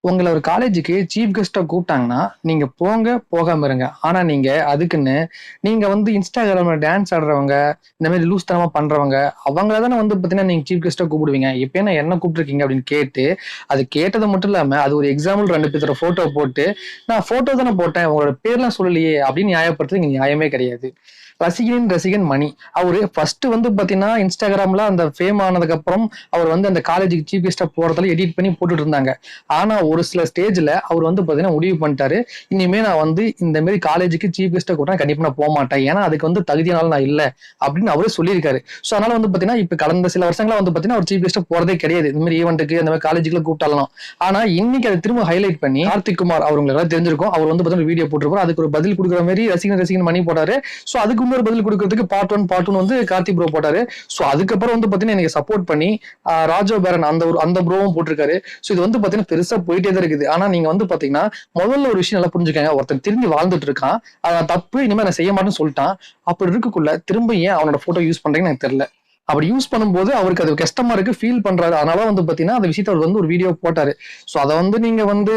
உங்கள ஒரு காலேஜுக்கு சீஃப் கெஸ்ட்டா கூப்பிட்டாங்கன்னா, நீங்க போங்க, போகாம இருங்க. ஆனா நீங்க அதுக்குன்னு நீங்க வந்து Instagramல டான்ஸ் ஆடுறவங்க, இந்த மாரி லூஸ்தனமா பண்றவங்க, அவங்கள தானே வந்து பார்த்தீங்கன்னா, நீங்க சீஃப் கெஸ்ட்டா கூப்பிடுவீங்க. இப்ப என்ன கூப்பிட்டுருக்கீங்க அப்படின்னு கேட்டு, அது கேட்டது மட்டும் இல்லாம, அது ஒரு எக்ஸாம்பிள் 2 பேத்தோட ஃபோட்டோ போட்டு, நான் ஃபோட்டோ தானே போட்டேன், உங்களோட பேர்லாம் சொல்லலையே அப்படின்னு நியாயப்படுத்துறது இங்க நியாயமே கிடையாது. ரசிகனின் ரசிகன் மணி. அவரு ஃபர்ஸ்ட் வந்து பார்த்தீங்கன்னா, Instagramல அந்த ஃபேம் ஆனதுக்கு அப்புறம், அவர் வந்து அந்த காலேஜுக்கு சீஃப் கெஸ்ட்டா போறதால எடிட் பண்ணி போட்டுட்டு இருந்தாங்க. ஆனா ஒரு சில ஸ்டேஜ்ல அவர் வந்து பாத்தீங்கன்னா முடிவு பண்ணிட்டாரு, இனிமே நான் வந்து இந்த மாதிரி காலேஜுக்கு சீஃப் கெஸ்டா கூட கண்டிப்பா நான் போக மாட்டேன், ஏன்னா அதுக்கு வந்து தகுதியானால நான் இல்ல அப்படின்னு அவரே சொல்லியிருக்காரு. சோ அதனால வந்து பாத்தீங்கன்னா இப்ப கடந்த சில வருஷங்களா வந்து பாத்தீங்கன்னா அவர் சீஃப் கெஸ்டா போறதே கிடையாது, இந்த மாதிரி ஈவெண்ட்டுக்கு அந்த மாதிரி காலேஜுக்குள்ள கூப்பிட்டாலும். ஆனா இன்னைக்கு அதை திரும்ப ஹைலைட் பண்ணி கார்த்திக் குமார் அவர் உங்களுக்கு எல்லாம் தெரிஞ்சிருக்கும், அவர் வந்து பாத்தீங்கன்னா வீடியோ போட்டிருப்பாரு, அதுக்கு ஒரு பதில் கொடுக்குற மாதிரி ரசிகன் ரசிகன் மணி போட்டாரு. சோ அதுக்கு இன்னொரு பதில் கொடுக்கறதுக்கு பார்ட் 1 வந்து கார்த்திக் ப்ரோ போட்டாரு. சோ அதுக்கப்புறம் வந்து பாத்தீங்கன்னா எனக்கு சப்போர்ட் பண்ணி ராஜோ பேரன் அந்த ப்ரோவும் போட்டிருக்காரு. சோ இது வந்து பாத்தீங்கன்னா பெருசா போயிட்டே தான் இருக்குது. ஆனா நீங்க வந்து பாத்தீங்கன்னா முதல்ல ஒரு விஷயம் நல்லா புரிஞ்சுக்கங்க, ஒருத்தன் திரும்பி வாழ்ந்துட்டு இருக்கான், அதான் தப்பு, இனிமே நான் செய்ய மாட்டேன்னு சொல்லிட்டான். அப்படி இருக்கக்குள்ள திரும்ப ஏன் அவனோட போட்டோ யூஸ் பண்றீங்கன்னு எனக்கு தெரியல. அப்படி யூஸ் பண்ணும்போது அவருக்கு அது கஷ்டமா இருக்கு, ஃபீல் பண்றாரு. அதனால வந்து பாத்தீங்கன்னா அந்த விஷயத்த அவர் வந்து ஒரு வீடியோ போட்டாரு. சோ அதை வந்து நீங்க வந்து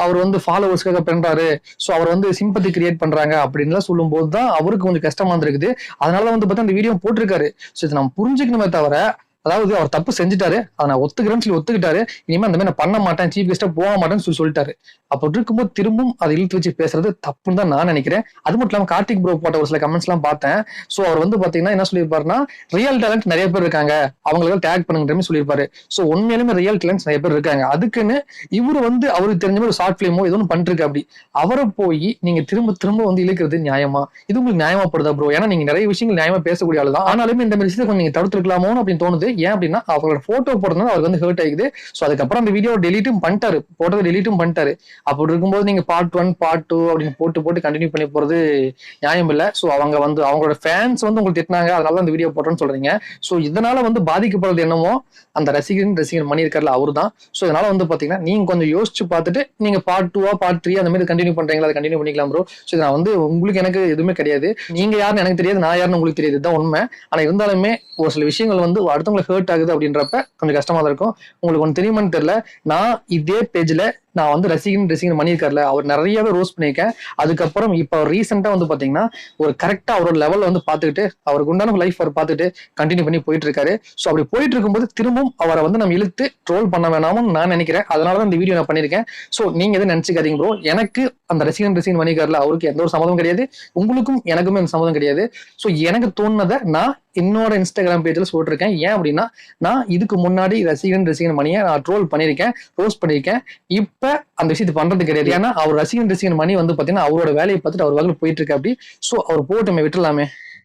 அவர் வந்து ஃபாலோவர்ஸ்க்காக பண்றாரு, சோ அவர் வந்து சிம்பத்தி கிரியேட் பண்றாங்க அப்படின்னு சொல்லும் போதுதான் அவருக்கு கொஞ்சம் கஷ்டமா இருந்திருக்குது. அதனாலதான் வந்து பார்த்தா அந்த வீடியோ போட்டிருக்காரு. சோ இதை நம்ம புரிஞ்சுக்கணுமே தவிர, அதாவது அவர் தப்பு செஞ்சுட்டாரு, அதை நான் ஒத்துக்கிறேன்னு சொல்லி ஒத்துக்கிட்டாரு, இனிமே அந்த மாதிரி நான் பண்ண மாட்டேன், சீஃப் கெஸ்டா போக மாட்டேன்னு சொல்லி சொல்லிட்டாரு. அப்படி இருக்கும்போது திரும்பவும் அதை இழுத்து வச்சு பேசுறது தப்புன்னு தான் நான் நினைக்கிறேன். அது மட்டும் இல்லாம கார்த்திக் ப்ரோ போட்ட ஒரு சில கமெண்ட்ஸ் எல்லாம் பார்த்தேன். சோ அவர் வந்து பாத்தீங்கன்னா என்ன சொல்லியிருப்பாருன்னா, ரியல் டேலண்ட் நிறைய பேர் இருக்காங்க, அவங்களுக்கு டேக் பண்ணுங்கிற மாதிரி சொல்லியிருப்பாரு. சோ உண்மையிலுமே ரியல் டேலண்ட்ஸ் நிறைய பேர் இருக்காங்க. அதுக்குன்னு இவரு வந்து அவருக்கு தெரிஞ்ச மாதிரி ஒரு ஷார்ட் பிலிமோ ஏதோ ஒன்று பண்ணிருக்கு, அப்படி அவரை போய் நீங்க திரும்ப திரும்ப வந்து இழுக்கிறது நியாயமா? இது உங்களுக்கு நியாயமாப்படுதா ப்ரோ? ஏன்னா நீங்க நிறைய விஷயங்கள் நியாயமா பேசக்கூடிய ஆளு தான், ஆனாலுமே இந்த மாதிரி விஷயத்தை கொஞ்சம் நீங்க தடுத்துருக்கலாமோ அப்படின்னு தோணுது. ஏன் அப்படின்னா அவரோட போட்டோ போடுறதுனால அவருக்கு வந்து ஹர்ட் ஆகுது. சோ அதுக்கப்புறம் அந்த வீடியோ டெலீட்டும் பண்ணிட்டாரு, போட்டதை டெலீட்டும் பண்ணிட்டாரு. அப்படி இருக்கும்போது நீங்க பார்ட் 1 பார்ட் 2 அப்படின்னு போட்டு போட்டு கண்டினியூ பண்ணி போறது நியாயம் இல்ல. சோ அவங்க வந்து அவங்களோட ஃபேன்ஸ் வந்து உங்களுக்கு திட்டினாங்க, அதனால அந்த வீடியோ போட்டோன்னு சொல்றீங்க. சோ இதனால வந்து பாதிக்கப்படுறது என்னமோ அந்த ரசிகர் மணி இருக்கார்ல அவரு தான். சோ இதனால வந்து பாத்தீங்கன்னா நீங்க கொஞ்சம் யோசிச்சு பார்த்துட்டு நீங்க பார்ட் 2 பார்ட் 3 அந்த மாதிரி கண்டினியூ பண்றீங்களா, அதை கண்டினியூ பண்ணிக்கலாம் ப்ரோ. சோ நான் வந்து உங்களுக்கு எனக்கு எதுவுமே கிடையாது, நீங்க யாருன்னு எனக்கு தெரியாது, நான் யாருன்னு உங்களுக்கு தெரியாது, இதுதான் உண்மை. ஆனா இருந்தாலுமே ஒரு சில விஷயங்கள் வந்து அடுத்தவங்களுக்கு ஹர்ட் ஆகுது அப்படின்றப்ப கொஞ்சம் கஷ்டமா தான் இருக்கும். உங்களுக்கு ஒன்று தெரியுமான்னு தெரியல, நான் இதே பேஜ்ல நான் வந்து ரசிகன் மணி இருக்கார்ல, அவர் நிறையவே ரோஸ் பண்ணியிருக்கேன். அதுக்கப்புறம் இப்ப ரீசெண்டா வந்து பாத்தீங்கன்னா ஒரு கரெக்டா அவரோட லெவல்ல வந்து பாத்துக்கிட்டு அவருக்கு உண்டான லைஃப் அவர் பார்த்துட்டு கண்டினியூ பண்ணி போயிட்டு இருக்காரு. சோ அப்படி போயிட்டு இருக்கும்போது திரும்பவும் அவரை வந்து நம்ம இழுத்து ட்ரோல் பண்ண வேணாம்னு நான் நினைக்கிறேன். அதனாலதான் இந்த வீடியோ நான் பண்ணிருக்கேன். சோ நீங்க எதுவும் நினைச்சுக்காதீங்க ப்ரோ, எனக்கு அந்த ரசிகன் மணி இருக்கார்ல அவருக்கு எந்த ஒரு சம்மதம் கிடையாது, உங்களுக்கும் எனக்குமே அந்த சம்மதம் கிடையாது. சோ எனக்கு தோணுனதை நான் என்னோட Instagram பேஜ்ல சொல்லிருக்கேன். ஏன் அப்படின்னா நான் இதுக்கு முன்னாடி ரசிகன் மணியை நான் ட்ரோல் பண்ணிருக்கேன், ரோஸ்ட் பண்ணிருக்கேன். இப்ப அந்த விஷயத்தை பண்றது கிடையாது. ஏன்னா அவர் ரசிகன் மணி வந்து பாத்தீங்கன்னா அவரோட வேலையை பார்த்துட்டு அவர் வகையில் போயிட்டு இருக்கு அப்படி. சோ அவர் போட்டு விட்டுலாமே.